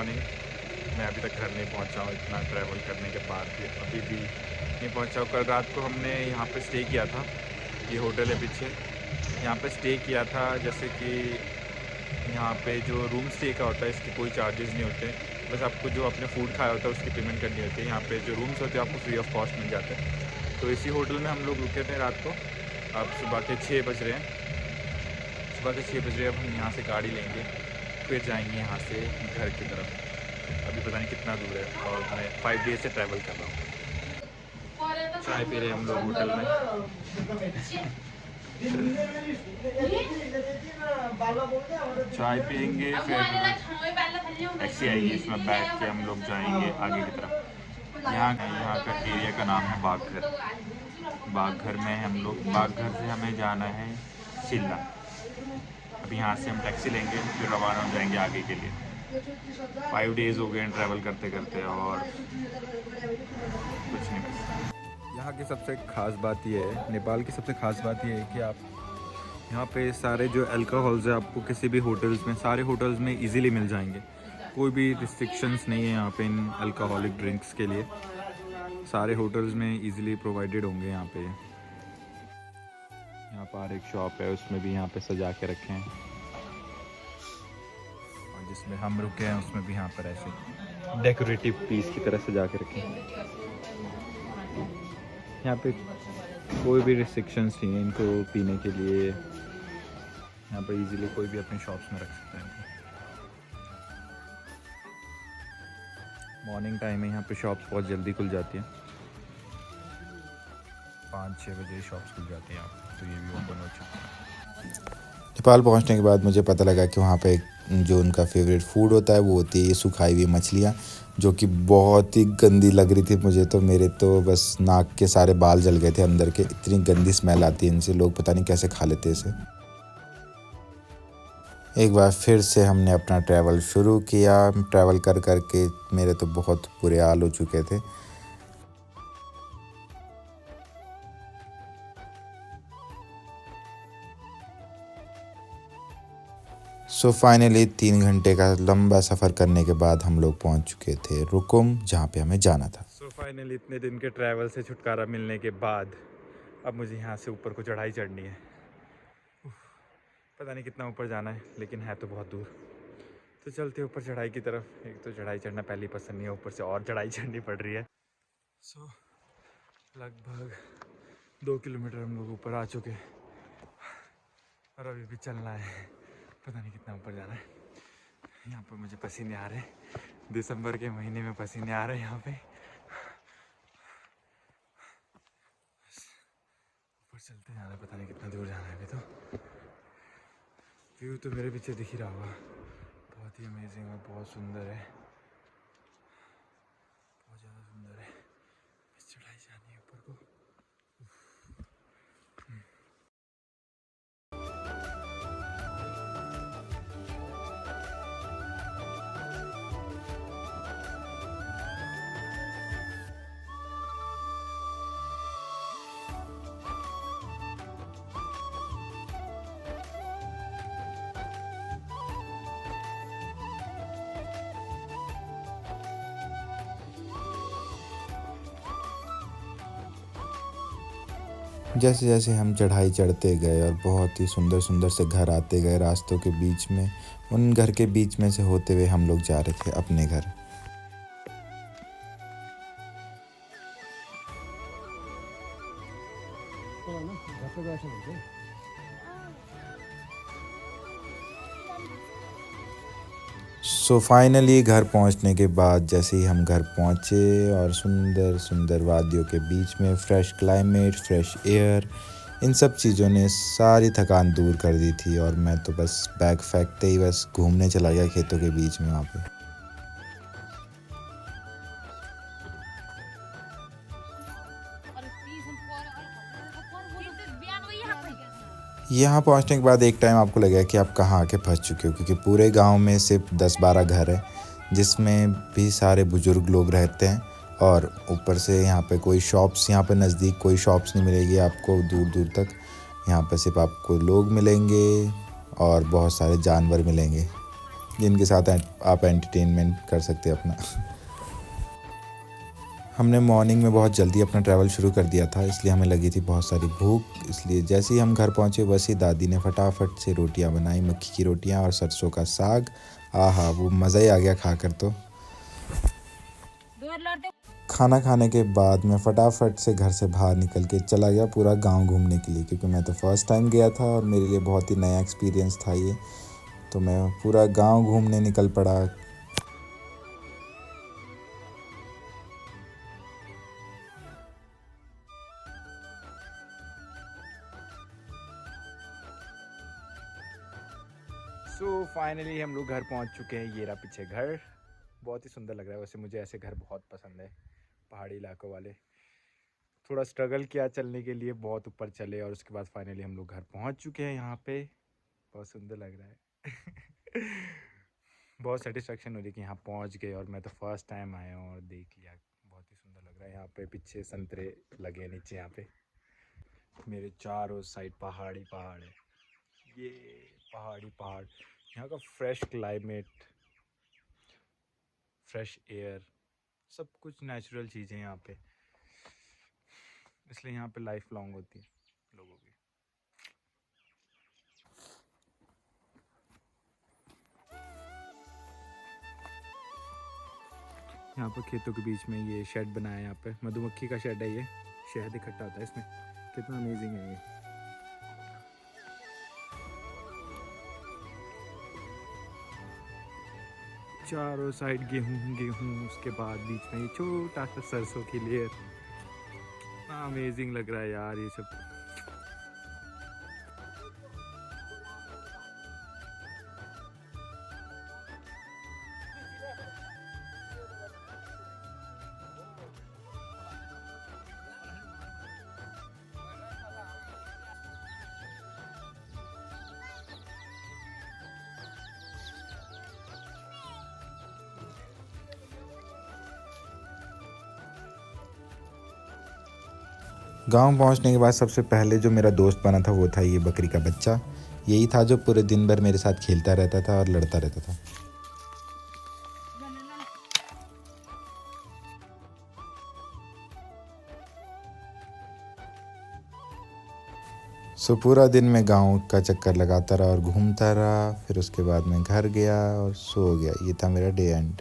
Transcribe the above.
Morning. मैं अभी तक घर नहीं पहुंचा हूँ, इतना ट्रैवल करने के बाद भी अभी भी नहीं पहुंचा हूँ। कल रात को हमने यहाँ पे स्टे किया था, ये होटल है पीछे, यहाँ पे स्टे किया था। जैसे कि यहाँ पे जो रूम स्टे का होता है इसके कोई चार्जेस नहीं होते, बस आपको जो अपने फूड खाया होता है उसकी पेमेंट करनी होती है। यहाँ पे जो रूम्स होते हैं आपको फ्री ऑफ कॉस्ट मिल जाते हैं। तो इसी होटल में हम लोग रुके थे रात को। अब सुबह के 6 बज रहे हैं, सुबह के 6 बज रहे हैं। अब हम यहाँ से गाड़ी लेंगे, फिर जाएंगे यहाँ से घर की तरफ। अभी पता नहीं कितना दूर है, और मैं 5 डेज से ट्रैवल कर रहा हूँ। चाय पी रहे हैं हम लोग होटल में। चाय पियेंगे, फिर टैक्सी आएगी, इसमें बैठ के हम लोग जाएंगे आगे की तरफ। यहाँ का एरिया का नाम है बागघर। बागघर में हम लोग, बागघर से हमें जाना है शिल्ला। अब यहाँ से हम टैक्सी लेंगे, फिर रवाना हो जाएंगे आगे के लिए। 5 डेज़ हो गए हैं ट्रैवल करते करते, और कुछ नहीं बस। यहाँ की सबसे ख़ास बात ये है, नेपाल की सबसे ख़ास बात ये है कि आप यहाँ पे सारे जो अल्कोहल्स है आपको किसी भी होटल्स में, सारे होटल्स में इजीली मिल जाएंगे। कोई भी रिस्ट्रिक्शंस नहीं है यहाँ पे इन अल्कोहलिक ड्रिंक्स के लिए। सारे होटल्स में इजीली प्रोवाइडेड होंगे यहाँ पे। यहाँ पर एक शॉप है, उसमें भी यहाँ पे सजा के रखे हैं, और जिसमें हम रुके हैं उसमें भी यहाँ पर ऐसे डेकोरेटिव पीस की तरह सजा के रखे हैं। यहाँ पे कोई भी रिस्ट्रिक्शंस नहीं है इनको पीने के लिए। यहाँ पर इजीली कोई भी अपने शॉप्स में रख सकता है। मॉर्निंग टाइम है, यहाँ पे शॉप्स बहुत जल्दी खुल जाती हैं, 5-6 बजे शॉप्स खुल जाती हैं। तो ये भी ओपन हो चुका है। नेपाल पहुंचने के बाद मुझे पता लगा कि वहाँ पे जो उनका फेवरेट फूड होता है वो होती है सुखाई हुई मछलियाँ, जो कि बहुत ही गंदी लग रही थी मुझे। तो मेरे तो बस नाक के सारे बाल जल गए थे अंदर के, इतनी गंदी स्मेल आती है इनसे। लोग पता नहीं कैसे खा लेते हैं इसे। एक बार फिर से हमने अपना ट्रैवल शुरू किया। ट्रैवल कर कर के मेरे तो बहुत बुरे हाल हो चुके थे। सो फाइनली 3 घंटे का लंबा सफ़र करने के बाद हम लोग पहुंच चुके थे रुकुम, जहां पे हमें जाना था। सो फाइनली इतने दिन के ट्रैवल से छुटकारा मिलने के बाद अब मुझे यहाँ से ऊपर को चढ़ाई चढ़नी है। पता नहीं कितना ऊपर जाना है, लेकिन है तो बहुत दूर। तो चलते ऊपर चढ़ाई की तरफ। एक तो चढ़ाई चढ़ना पहली पसंद नहीं है, ऊपर से और चढ़ाई चढ़नी पड़ रही है। सो लगभग 2 किलोमीटर हम लोग ऊपर आ चुके, और अभी भी चलना है। पता नहीं कितना ऊपर जाना है। यहाँ पर मुझे पसीने आ रहे हैं, दिसंबर के महीने में पसीने आ रहे हैं यहाँ पे। ऊपर चलते जाना है, पता नहीं कितना दूर जाना है अभी। तो व्यू तो मेरे पीछे दिख ही रहा होगा, बहुत ही अमेजिंग और बहुत सुंदर है, बहुत ज़्यादा सुंदर है। बस चढ़ाई जानी है ऊपर को। जैसे जैसे हम चढ़ाई चढ़ते गए और बहुत ही सुंदर सुंदर से घर आते गए रास्तों के बीच में, उन घर के बीच में से होते हुए हम लोग जा रहे थे अपने घर। सो फाइनली घर पहुंचने के बाद जैसे ही हम घर पहुंचे, और सुंदर सुंदर वादियों के बीच में फ्रेश क्लाइमेट, फ्रेश एयर, इन सब चीज़ों ने सारी थकान दूर कर दी थी। और मैं तो बस बैग फेंकते ही बस घूमने चला गया खेतों के बीच में। वहाँ पे यहाँ पहुँचने के बाद एक टाइम आपको लगेगा कि आप कहाँ आके फंस चुके हो, क्योंकि पूरे गांव में सिर्फ 10-12 घर है, जिसमें भी सारे बुजुर्ग लोग रहते हैं। और ऊपर से यहाँ पे कोई शॉप्स, यहाँ पे नज़दीक कोई शॉप्स नहीं मिलेगी आपको दूर दूर तक। यहाँ पे सिर्फ आपको लोग मिलेंगे और बहुत सारे जानवर मिलेंगे। जिनके साथ आप एंटरटेनमेंट कर सकते हैं अपना। हमने मॉर्निंग में बहुत जल्दी अपना ट्रैवल शुरू कर दिया था, इसलिए हमें लगी थी बहुत सारी भूख। इसलिए जैसे ही हम घर पहुँचे वैसे ही दादी ने फटाफट से रोटियां बनाई, मक्की की रोटियां और सरसों का साग। आहा, वो मज़ा ही आ गया खाकर। तो खाना खाने के बाद मैं फटाफट से घर से बाहर निकल के चला गया पूरा गांव घूमने के लिए, क्योंकि मैं तो फर्स्ट टाइम गया था और मेरे लिए बहुत ही नया एक्सपीरियंस था ये। तो मैं पूरा गांव घूमने निकल पड़ा। सो फाइनली हम लोग घर पहुंच चुके हैं। ये रहा पीछे घर, बहुत ही सुंदर लग रहा है। वैसे मुझे ऐसे घर बहुत पसंद है, पहाड़ी इलाकों वाले। थोड़ा स्ट्रगल किया चलने के लिए, बहुत ऊपर चले और उसके बाद फाइनली हम लोग घर पहुंच चुके हैं। यहाँ पे बहुत सुंदर लग रहा है। बहुत सेटिस्फेक्शन हो रही कि यहाँ पहुँच गए, और मैं तो फर्स्ट टाइम आया हूँ और देख लिया। बहुत ही सुंदर लग रहा है। यहाँ पे पीछे संतरे लगे हैं, नीचे यहाँ पे मेरे चारों साइड पहाड़ी पहाड़ है। ये पहाड़ी पहाड़, यहाँ का फ्रेश क्लाइमेट, फ्रेश एयर, सब कुछ नेचुरल चीज़ें यहाँ पे, इसलिए यहाँ पे लाइफ लॉन्ग होती है लोगों की। यहाँ पर खेतों के बीच में ये शेड बनाया है। यहाँ पे मधुमक्खी का शेड है, ये शहद इकट्ठा होता है इसमें। कितना अमेजिंग है ये। चारों साइड गेहूं गेहूं, उसके बाद बीच में ये छोटा सा सरसों की लेयर। अमेजिंग लग रहा है यार ये सब। गांव पहुंचने के बाद सबसे पहले जो मेरा दोस्त बना था वो था ये बकरी का बच्चा। यही था जो पूरे दिन भर मेरे साथ खेलता रहता था और लड़ता रहता था। सो पूरा दिन मैं गांव का चक्कर लगाता रहा और घूमता रहा। फिर उसके बाद मैं घर गया और सो गया। ये था मेरा डे एंड।